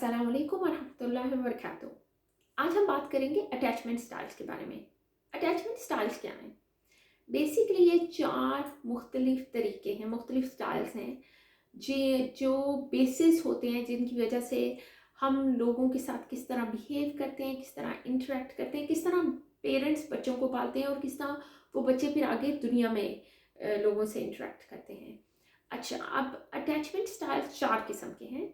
अस्सलाम वालेकुम वरहमतुल्लाहि वबरकातुहू। आज हम बात करेंगे अटैचमेंट स्टाइल्स के बारे में। अटैचमेंट स्टाइल्स क्या हैं? बेसिकली ये 4 मुख्तलिफ तरीके हैं, मुख्तलिफ स्टाइल्स हैं जो बेसिस होते हैं जिनकी वजह से हम लोगों के साथ किस तरह बिहेव करते हैं, किस तरह इंटरेक्ट करते हैं, किस तरह पेरेंट्स बच्चों को पालते हैं और किस तरह वो बच्चे फिर आगे दुनिया में लोगों से इंटरेक्ट करते हैं। अच्छा, अब अटैचमेंट स्टाइल 4 किस्म के हैं।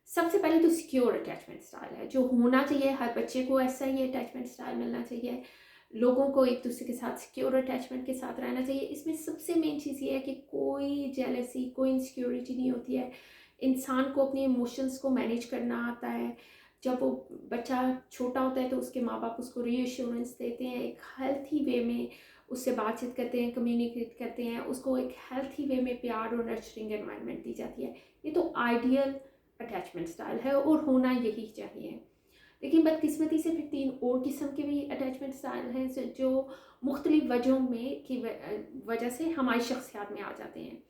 सबसे पहले तो सिक्योर अटैचमेंट स्टाइल है, जो होना चाहिए हर बच्चे को, ऐसा ही अटैचमेंट स्टाइल मिलना चाहिए। लोगों को एक दूसरे के साथ सिक्योर अटैचमेंट के साथ रहना चाहिए। इसमें सबसे मेन चीज़ ये है कि कोई जेलसी, कोई इनसिक्योरिटी नहीं होती है। इंसान को अपने इमोशंस को मैनेज करना आता है। जब वो बच्चा छोटा होता है तो उसके माँ बाप उसको रीअश्योरेंस देते हैं, एक हेल्थी वे में उससे बातचीत करते हैं, कम्युनिकेट करते हैं, उसको एक हेल्थी वे में प्यार और नर्चरिंग एनवायरनमेंट दी जाती है। ये तो आइडियल अटैचमेंट स्टाइल है और होना यही चाहिए। लेकिन बदकिस्मती से फिर 3 और किस्म के भी अटैचमेंट स्टाइल हैं जो मुख्तलिफ वजहों में की वजह से हमारी शख्सियात में आ जाते हैं।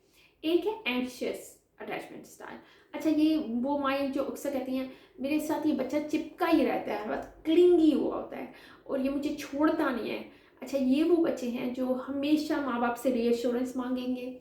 एक है एंग्शियस अटैचमेंट स्टाइल। अच्छा, ये वो माइंड जो अक्सर कहती हैं मेरे साथ ये बच्चा चिपका ही रहता है, हर वक्त क्लिंगी हुआ होता है और ये मुझे छोड़ता नहीं है। अच्छा, ये वो बच्चे हैं जो हमेशा माँ बाप से रीअश्योरेंस मांगेंगे।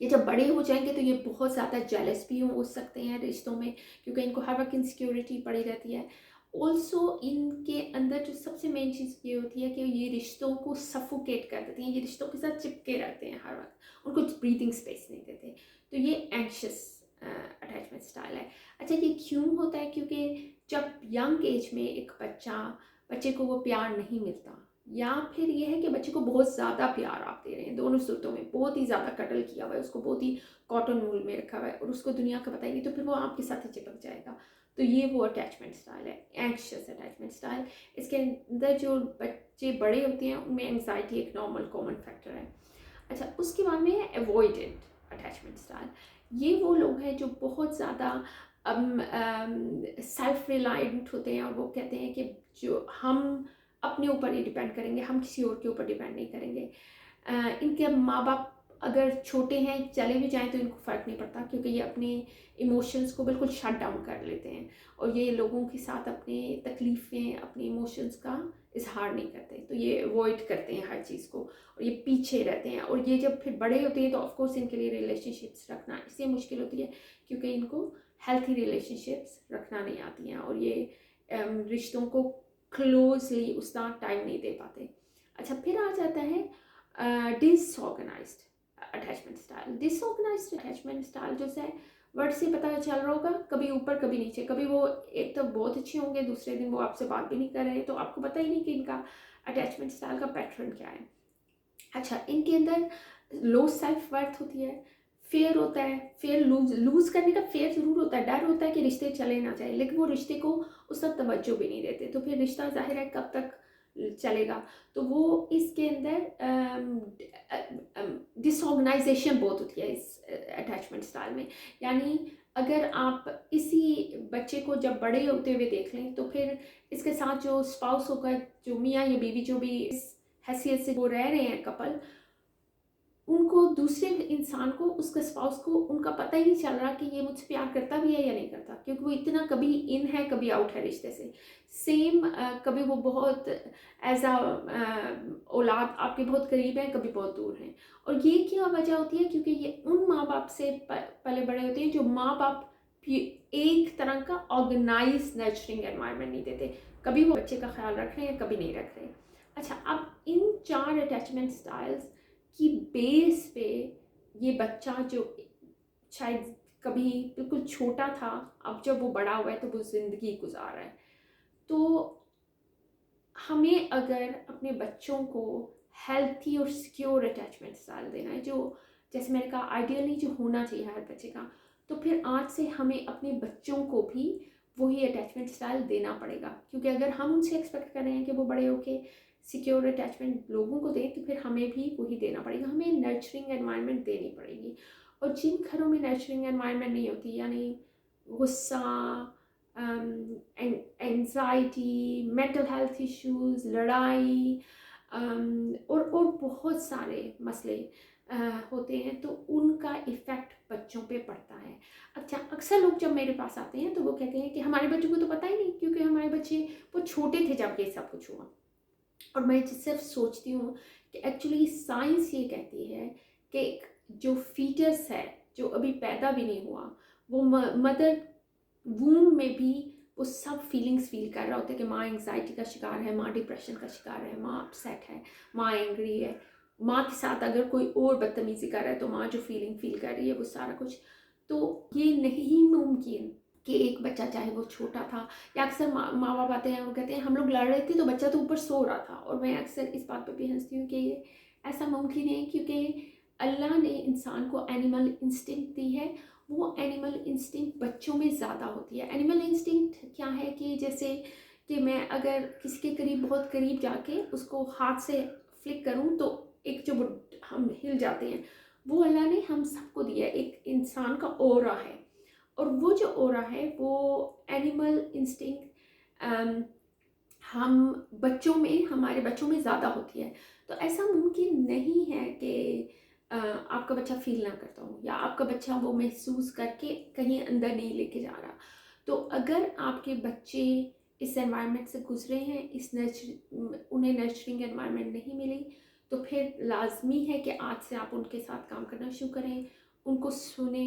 ये जब बड़े हो जाएंगे तो ये बहुत ज़्यादा जेलस भी हो सकते हैं रिश्तों में, क्योंकि इनको हर वक्त इनसिक्योरिटी पड़ी रहती है। ऑल्सो इनके अंदर जो सबसे मेन चीज़ ये होती है कि ये रिश्तों को सफोकेट कर देती हैं, ये रिश्तों के साथ चिपके रहते हैं हर वक्त, उनको ब्रीथिंग स्पेस नहीं देते। तो ये एंग्शियस अटैचमेंट स्टाइल है। अच्छा, ये क्यों होता है? क्योंकि जब यंग एज में एक बच्चे को वो प्यार नहीं मिलता, या फिर ये है कि बच्चे को बहुत ज़्यादा प्यार आप दे रहे हैं, दोनों सूरतों में बहुत ही ज़्यादा कटल किया हुआ है, उसको बहुत ही कॉटन वूल में रखा हुआ है और उसको दुनिया का पता ही नहीं, तो फिर वो आपके साथ ही चिपक जाएगा। तो ये वो अटैचमेंट स्टाइल है, एंग्शियस अटैचमेंट स्टाइल। इसके अंदर जो बच्चे बड़े होते हैं उनमें एंग्जाइटी एक नॉर्मल कॉमन फैक्टर है। अच्छा, उसके बाद में है अवॉइडेंट अटैचमेंट स्टाइल। ये वो लोग हैं जो बहुत ज़्यादा सेल्फ रिलायंट होते हैं और वो कहते हैं कि जो हम अपने ऊपर ही डिपेंड करेंगे, हम किसी और के ऊपर डिपेंड नहीं करेंगे। इनके माँ बाप अगर छोटे हैं, चले भी जाएं तो इनको फ़र्क नहीं पड़ता, क्योंकि ये अपने इमोशंस को बिल्कुल शट डाउन कर लेते हैं और ये लोगों के साथ अपने तकलीफ़ें, अपने इमोशंस का इजहार नहीं करते। तो ये अवॉइड करते हैं हर चीज़ को और ये पीछे रहते हैं। और ये जब फिर बड़े होते हैं तो ऑफकोर्स इनके लिए रिलेशनशिप्स रखना इसलिए मुश्किल होती है क्योंकि इनको हेल्थी रिलेशनशिप्स रखना नहीं आती हैं और ये रिश्तों को क्लोजली उतना टाइम नहीं दे पाते। अच्छा, फिर आ जाता है disorganised attachment style. Disorganised attachment style जो है वर्ड से पता चल रहा होगा, कभी ऊपर कभी नीचे, कभी वो एक तो बहुत अच्छे होंगे, दूसरे दिन वो आपसे बात भी नहीं कर रहे, तो आपको पता ही नहीं कि इनका अटैचमेंट स्टाइल का पैटर्न क्या है। अच्छा, इनके अंदर लो सेल्फ वर्थ होती है, फेयर होता है, फेयर लूज करने का फेयर ज़रूर होता है, डर होता है कि रिश्ते चले ना जाए, लेकिन वो रिश्ते को उस तक तवज्जो भी नहीं देते, तो फिर रिश्ता जाहिर है कब तक चलेगा। तो वो इसके अंदर डिसऑर्गेनाइजेशन बहुत होती है इस अटैचमेंट स्टाइल में। यानी अगर आप इसी बच्चे को जब बड़े होते हुए देख लें तो फिर इसके साथ जो स्पाउस होगा, जो मियाँ या बीवी जो भी इस हैसियत से वो रह रहे हैं कपल, उनको दूसरे इंसान को, उसके स्पाउस को, उनका पता ही नहीं चल रहा कि ये मुझसे प्यार करता भी है या नहीं करता, क्योंकि वो इतना कभी इन है कभी आउट है रिश्ते से। सेम कभी वो बहुत एज आ औलाद आपके बहुत करीब है, कभी बहुत दूर हैं। और ये क्या वजह होती है? क्योंकि ये उन माँ बाप से पले बड़े होते हैं जो माँ बाप एक तरह का ऑर्गेनाइज नर्चरिंग एनवायरनमेंट नहीं देते, कभी वो बच्चे का ख्याल रख रहे हैं, कभी नहीं रख रहे। अच्छा, अब इन 4 अटैचमेंट स्टाइल्स की बेस पे ये बच्चा जो शायद कभी बिल्कुल छोटा था, अब जब वो बड़ा हुआ है तो वो ज़िंदगी गुजार रहा है। तो हमें अगर अपने बच्चों को हेल्थी और सिक्योर अटैचमेंट स्टाइल देना है, जो जैसे मैंने कहा आइडियली जो होना चाहिए हर बच्चे का, तो फिर आज से हमें अपने बच्चों को भी वही अटैचमेंट स्टाइल देना पड़ेगा। क्योंकि अगर हम उनसे एक्सपेक्ट कर रहे हैं कि वो बड़े होके सिक्योर अटैचमेंट लोगों को दें, तो फिर हमें भी वही देना पड़ेगा, हमें नर्चरिंग एनवायरनमेंट देनी पड़ेगी। और जिन घरों में नर्चरिंग एनवायरनमेंट नहीं होती, यानी गुस्सा, एंजाइटी, मेंटल हेल्थ इश्यूज, लड़ाई, और बहुत सारे मसले होते हैं, तो उनका इफ़ेक्ट बच्चों पे पड़ता है। अच्छा, अक्सर लोग जब मेरे पास आते हैं तो वो कहते हैं कि हमारे बच्चों को तो पता ही नहीं, क्योंकि हमारे बच्चे वो छोटे थे जब ये सब कुछ हुआ। और मैं सिर्फ सोचती हूँ कि एक्चुअली साइंस ये कहती है कि जो फीटस है, जो अभी पैदा भी नहीं हुआ, वो मदर वूम में भी वो सब फीलिंग्स फील कर रहा होता है कि माँ एंग्जाइटी का शिकार है, माँ डिप्रेशन का शिकार है, माँ अपसेट है, माँ एंग्री है। माँ के साथ अगर कोई और बदतमीज़ी कर रहा है तो माँ जो फीलिंग फील कर रही है वो सारा कुछ। तो ये नहीं मुमकिन कि एक बच्चा, चाहे वो छोटा था, या अक्सर माँ बाप आते हैं वो कहते हैं हम लोग लड़ रहे थे तो बच्चा तो ऊपर सो रहा था। और मैं अक्सर इस बात पर भी हंसती हूँ कि ये ऐसा मुमकिन है, क्योंकि अल्लाह ने इंसान को एनिमल इंस्टिंक्ट दी है। वो एनिमल इंस्टिंक्ट बच्चों में ज़्यादा होती है। एनिमल इंस्टिंक्ट क्या है कि जैसे कि मैं अगर किसी के करीब, बहुत करीब जाके उसको हाथ से फ्लिक करूं तो एक जो हम हिल जाते हैं, वो अल्लाह ने हम सबको दिया है। एक इंसान का ओरा है, और वो जो ओरा है वो एनिमल इंस्टिंक्ट हम बच्चों में, हमारे बच्चों में ज़्यादा होती है। तो ऐसा मुमकिन नहीं है कि आपका बच्चा फील ना करता हो, या आपका बच्चा वो महसूस करके कहीं अंदर नहीं लेके जा रहा। तो अगर आपके बच्चे इस एनवायरनमेंट से गुजरे हैं, उन्हें नर्चरिंग एनवायरनमेंट नहीं मिली, तो फिर लाजमी है कि आज से आप उनके साथ काम करना शुरू करें, उनको सुने,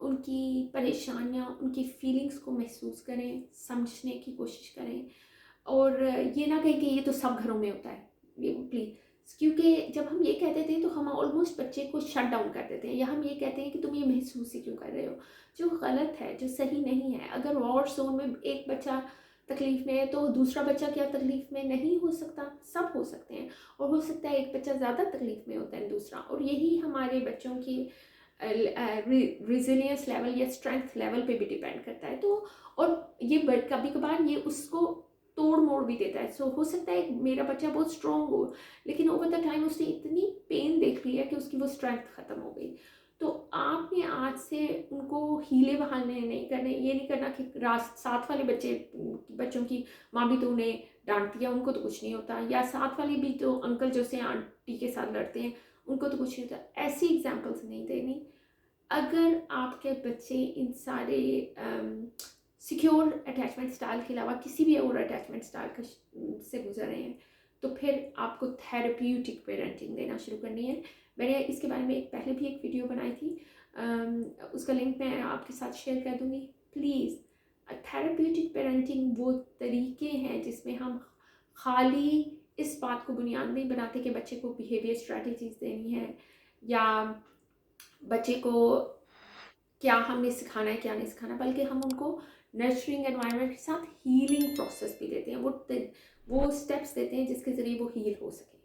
उनकी परेशानियाँ, उनकी फीलिंग्स को महसूस करें, समझने की कोशिश करें। और ये ना कहें कि ये तो सब घरों में होता है, ये प्लीज़। क्योंकि जब हम ये कहते थे तो हम ऑलमोस्ट बच्चे को शट डाउन कर देते हैं, या हम ये कहते हैं कि तुम ये महसूस ही क्यों कर रहे हो, जो गलत है, जो सही नहीं है। अगर वॉर जोन में एक बच्चा तकलीफ़ में है तो दूसरा बच्चा क्या तकलीफ़ में नहीं हो सकता? सब हो सकते हैं। और हो सकता है एक बच्चा ज़्यादा तकलीफ़ में होता है दूसरा। और यही हमारे बच्चों की रिजिलियंस लेवल या स्ट्रेंथ लेवल पे भी डिपेंड करता है। तो और ये कभी कभार ये उसको तोड़ मोड़ भी देता है। सो हो सकता है मेरा बच्चा बहुत स्ट्रॉन्ग हो, लेकिन ओवर द टाइम उसने इतनी पेन देख ली है कि उसकी वो स्ट्रेंथ ख़त्म हो गई। तो आपने आज से उनको हीले बहाने नहीं करने, ये नहीं करना कि साथ वाले बच्चों की माँ भी तो उन्हें डांटती है, उनको तो कुछ नहीं होता, या साथ वाले भी तो अंकल जो से आंटी के साथ लड़ते हैं उनको तो कुछ नहीं होता। ऐसी एग्जाम्पल्स नहीं देनी। अगर आपके बच्चे इन सारे सिक्योर अटैचमेंट स्टाइल के अलावा किसी भी और अटैचमेंट स्टाइल से गुजर रहे हैं, तो फिर आपको थेरेप्यूटिक पेरेंटिंग देना शुरू करनी है। मैंने इसके बारे में पहले भी एक वीडियो बनाई थी, उसका लिंक मैं आपके साथ शेयर कर दूँगी। प्लीज़, थेरेप्यूटिक पेरेंटिंग वो तरीके हैं जिसमें हम खाली इस बात को बुनियाद नहीं बनाते कि बच्चे को बिहेवियर स्ट्रेटजीज देनी है, या बच्चे को क्या हमने सिखाना है क्या नहीं सिखाना, बल्कि हम उनको नर्चरिंग एनवायरनमेंट के साथ हीलिंग प्रोसेस भी देते हैं। वो स्टेप्स देते हैं जिसके ज़रिए वो हील हो सके।